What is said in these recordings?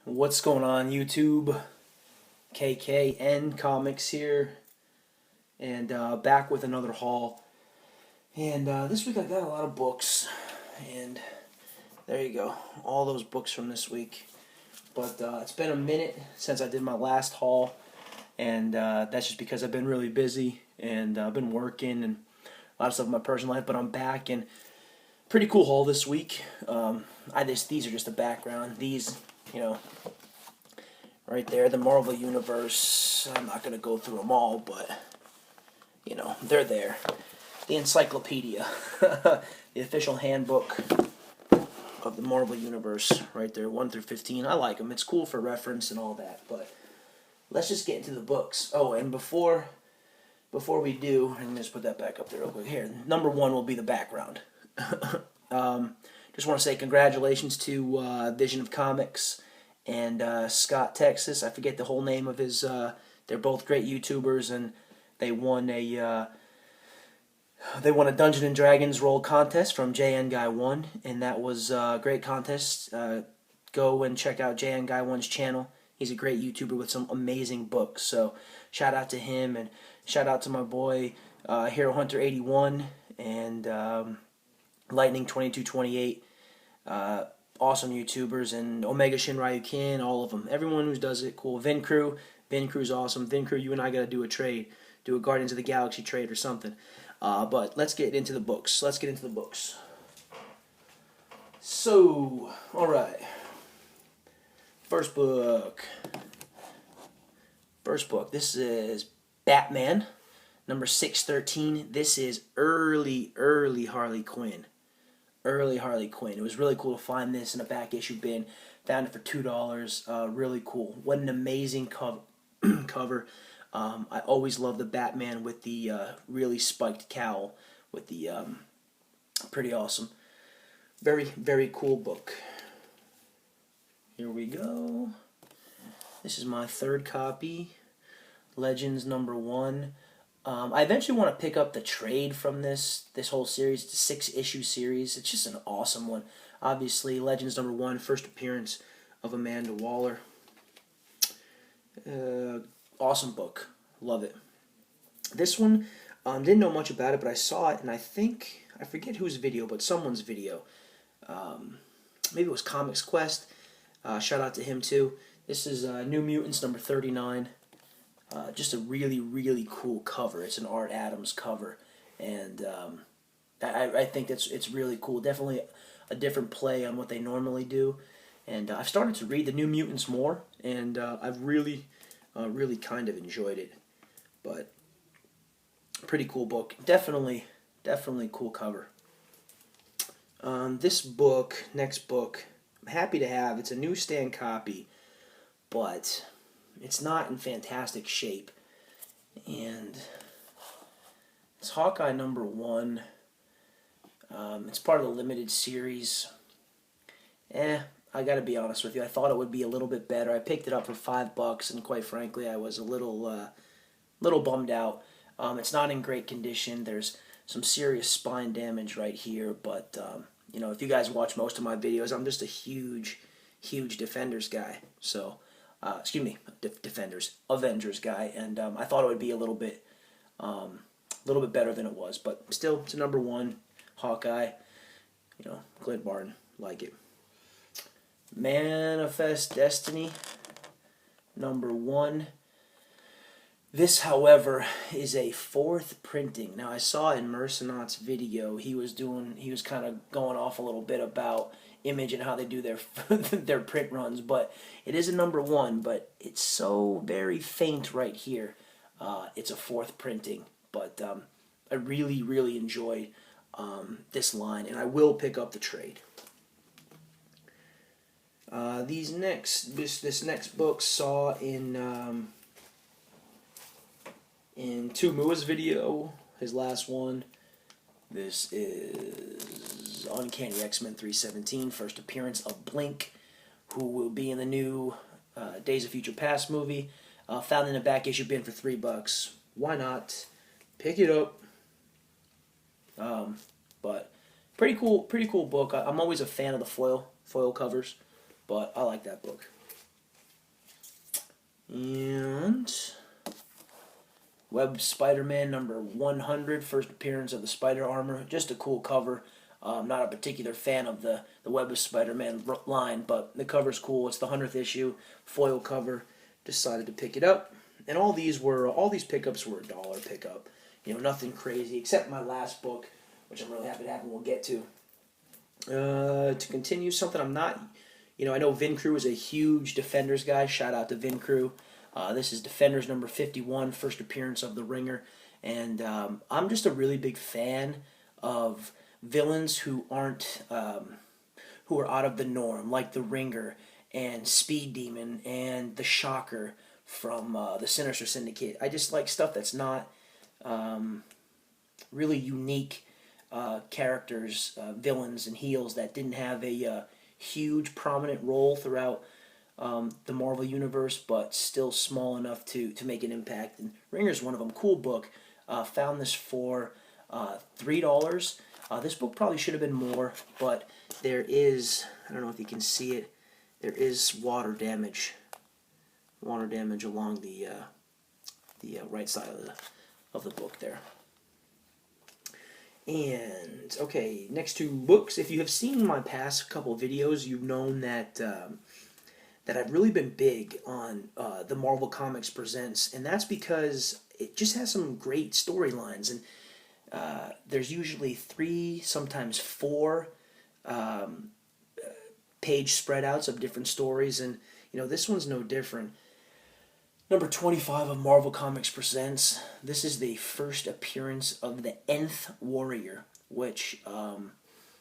What's going on, YouTube? KKN Comics here, and back with another haul. And this week I got a lot of books, and there you go, all those books from this week. But it's been a minute since I did my last haul, and that's just because I've been really busy, and I've been working, and a lot of stuff in my personal life, but I'm back, and pretty cool haul this week. These are just the background. These, right there, the Marvel Universe. I'm not going to go through them all, but, they're there. The encyclopedia, the official handbook of the Marvel Universe, right there, 1 through 15. I like them. It's cool for reference and all that, but let's just get into the books. Oh, and before we do, I'm going to just put that back up there real quick. Here, number 1 will be the background. Just want to say congratulations to Vision of Comics and Scott Texas. I forget the whole name of his. They're both great YouTubers, and they won a Dungeons and Dragons roll contest from JN Guy 1, and that was a great contest. Go and check out JN Guy 1's channel. He's a great YouTuber with some amazing books. So shout out to him, and shout out to my boy Hero Hunter 81 and Lightning 2228. Awesome YouTubers, and Omega Shinryu, all of them. Everyone who does it, cool. Vin Crew's awesome. Vin Crew, you and I got to do a trade. Do a Guardians of the Galaxy trade or something. But let's get into the books. So, alright. First book. This is Batman, number 613. This is early Harley Quinn. It was really cool to find this in a back issue bin. Found it for $2. Really cool. What an amazing cover. I always love the Batman with the really spiked cowl. With the pretty awesome. Very, very cool book. Here we go. This is my third copy. Legends number 1. I eventually want to pick up the trade from this whole series. It's a 6-issue series. It's just an awesome one. Obviously, Legends number 1, first appearance of Amanda Waller. Awesome book. Love it. This one, didn't know much about it, but I saw it, and I forget whose video, but someone's video. Maybe it was Comics Quest. Shout out to him, too. This is New Mutants number 39. Just a really, really cool cover. It's an Art Adams cover, and I think it's really cool. Definitely a different play on what they normally do, and I've started to read the New Mutants more, and I've really kind of enjoyed it. But pretty cool book. Definitely cool cover. This book, next book, I'm happy to have. It's a newsstand copy, but it's not in fantastic shape, and it's Hawkeye number 1. It's part of the limited series. I gotta be honest with you, I thought it would be a little bit better. I picked it up for $5, and quite frankly, I was a little bummed out. It's not in great condition. There's some serious spine damage right here, but if you guys watch most of my videos, I'm just a huge Defenders guy. So. Avengers guy, and I thought it would be a little bit better than it was, but still, it's a number 1 Hawkeye. Clint Barton, like it. Manifest Destiny, number 1. This, however, is a 4th printing. Now, I saw in Mercenaut's video, he was kind of going off a little bit about Image and how they do their print runs, but it is a number 1, but it's so very faint right here. It's a 4th printing, but I really enjoyed this line, and I will pick up the trade. This next book saw in Tumua's video, his last one. This is Uncanny X-Men 317, first appearance of Blink, who will be in the new Days of Future Past movie. Found in a back issue bin for $3. Why not? Pick it up. But pretty cool book. I'm always a fan of the foil covers, but I like that book. And Web Spider-Man number 100, first appearance of the Spider Armor. Just a cool cover. I'm not a particular fan of the Web of Spider-Man line, but the cover's cool. It's the 100th issue, foil cover. Decided to pick it up. And all these pickups were $1 pickup. You know, nothing crazy, except my last book, which I'm really happy to have and we'll get to. To continue, something I'm not... You know, I know Vin Crew is a huge Defenders guy. Shout out to Vin Crew. This is Defenders number 51, first appearance of the Ringer. And I'm just a really big fan of villains who aren't... who are out of the norm, like the Ringer and Speed Demon and the Shocker from the Sinister Syndicate. I just like stuff that's not really unique characters, villains, and heels that didn't have a huge, prominent role throughout the Marvel Universe, but still small enough to make an impact. And Ringer's one of them. Cool book. Found this for $3. This book probably should have been more, but there is, I don't know if you can see it, there is water damage along the right side of the book there. And okay, next two books. If you have seen my past couple of videos, you've known that that I've really been big on the Marvel Comics Presents, and that's because it just has some great storylines, and there's usually 3, sometimes 4 page spread outs of different stories, and you know, this one's no different. Number 25 of Marvel Comics Presents. This is the first appearance of the Nth Warrior, which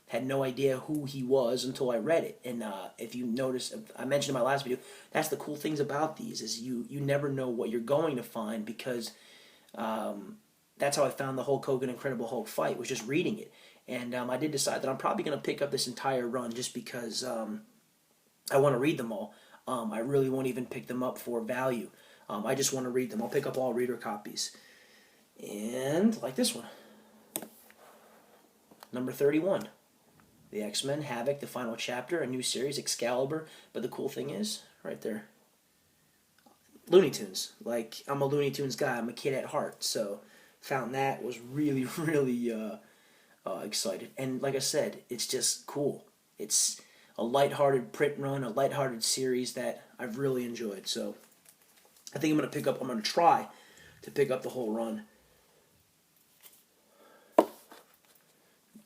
had no idea who he was until I read it. And if you notice, I mentioned in my last video, that's the cool things about these, is you never know what you're going to find, because that's how I found the Hulk Hogan Incredible Hulk fight, was just reading it. And I did decide that I'm probably going to pick up this entire run just because I want to read them all. I really won't even pick them up for value. I just want to read them. I'll pick up all reader copies. And like this one. Number 31. The X-Men, Havoc, the final chapter, a new series, Excalibur. But the cool thing is, right there, Looney Tunes. Like, I'm a Looney Tunes guy. I'm a kid at heart. So, found that, was really, really excited. And like I said, it's just cool. It's a lighthearted print run, a lighthearted series that I've really enjoyed. So, I think I'm going to try to pick up the whole run.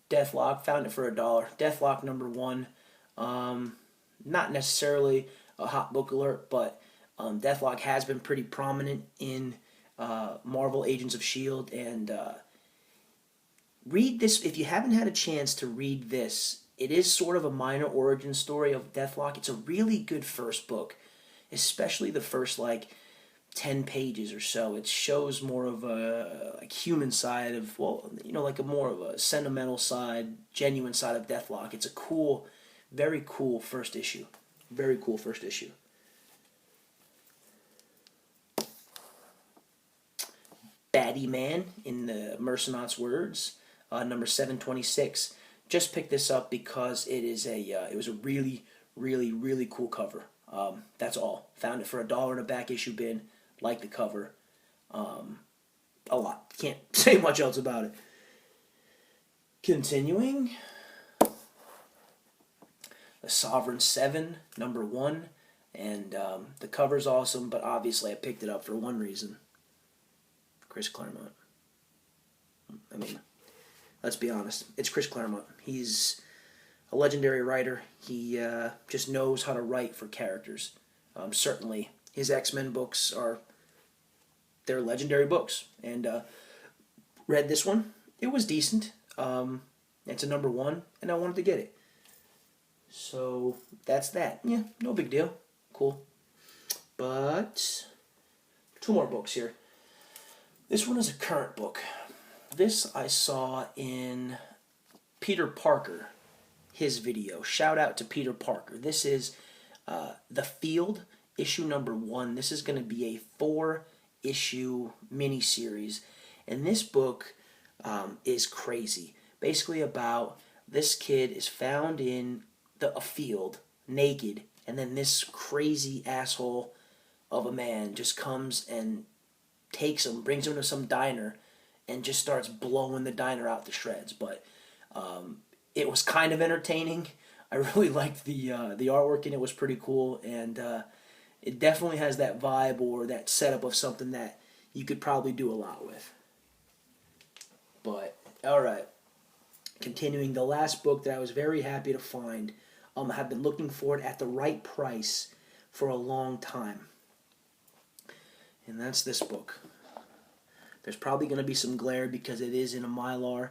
Deathlock, found it for $1. Deathlock number 1. Not necessarily a hot book alert, but Deathlock has been pretty prominent in Marvel Agents of S.H.I.E.L.D. And read this. If you haven't had a chance to read this, it is sort of a minor origin story of Deathlock. It's a really good first book, especially the first, 10 pages or so. It shows more of a human side of, a more of a sentimental side, genuine side of Deathlock. It's a cool, very cool first issue. Very cool first issue. Baddie Man, in the Mercenauts' words, number 726. Just picked this up because it was a really, really, really cool cover. That's all. Found it for $1 in a back issue bin. Like the cover a lot. Can't say much else about it. Continuing, The Sovereign 7, number 1, and the cover's awesome, but obviously I picked it up for one reason. Chris Claremont. I mean, let's be honest. It's Chris Claremont. He's a legendary writer. He just knows how to write for characters. Certainly, his X-Men books they're legendary books. And read this one. It was decent. It's a number 1, and I wanted to get it. So, that's that. Yeah, no big deal. Cool. But 2 more books here. This one is a current book. This I saw in Peter Parker, his video. Shout out to Peter Parker. This is The Field, issue number 1. This is going to be a 4-issue miniseries. And this book is crazy. Basically about this kid is found in a field, naked, and then this crazy asshole of a man just comes and takes him, brings him to some diner, and just starts blowing the diner out to shreds. But it was kind of entertaining. I really liked the artwork in it. Was pretty cool, and it definitely has that vibe or that setup of something that you could probably do a lot with. But all right, continuing, the last book that I was very happy to find. I have been looking for it at the right price for a long time, and that's this book. There's probably going to be some glare because it is in a Mylar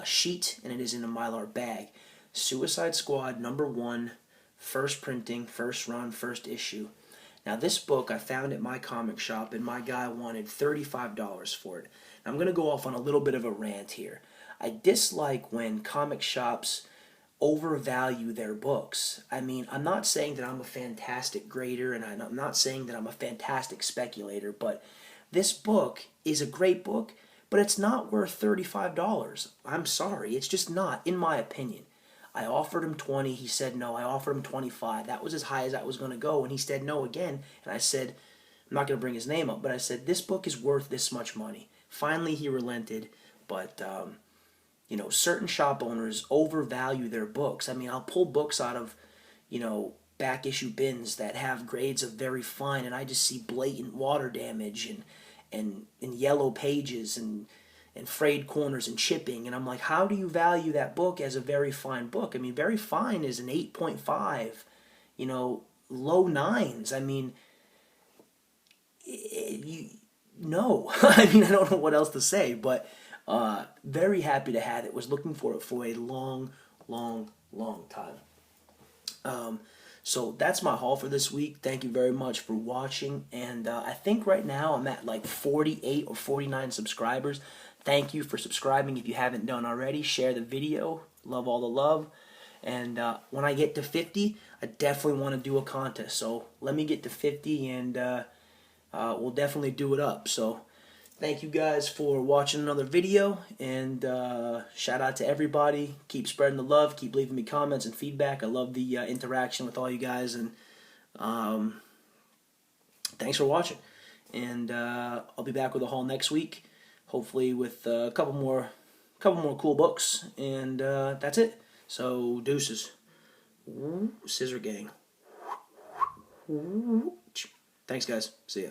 sheet and it is in a Mylar bag. Suicide Squad #1, first printing, first run, first issue. Now this book I found at my comic shop and my guy wanted $35 for it. Now, I'm going to go off on a little bit of a rant here. I dislike when comic shops overvalue their books. I mean, I'm not saying that I'm a fantastic grader and I'm not saying that I'm a fantastic speculator, but this book is a great book, but it's not worth $35. I'm sorry, it's just not, in my opinion. I offered him 20, he said no. I offered him 25. That was as high as I was going to go, and he said no again. And I said, I'm not going to bring his name up, but I said, this book is worth this much money. Finally, he relented, but you know, certain shop owners overvalue their books. I mean, I'll pull books out of, you know, back issue bins that have grades of very fine, and I just see blatant water damage and yellow pages and frayed corners and chipping, and I'm like, how do you value that book as a very fine book? I mean, very fine is an 8.5, you know, low 9s. I mean, no. I mean, I don't know what else to say, but very happy to have it. Was looking for it for a long time. So that's my haul for this week. Thank you very much for watching, and I think right now I'm at like 48 or 49 subscribers. Thank you for subscribing. If you haven't done already, share the video. Love all the love. And when I get to 50, I definitely want to do a contest. So let me get to 50 and we'll definitely do it up. So thank you guys for watching another video. And shout out to everybody. Keep spreading the love. Keep leaving me comments and feedback. I love the interaction with all you guys. And thanks for watching. And I'll be back with a haul next week. Hopefully with a couple more cool books, and that's it. So deuces. Ooh, scissor gang. Thanks guys. See ya.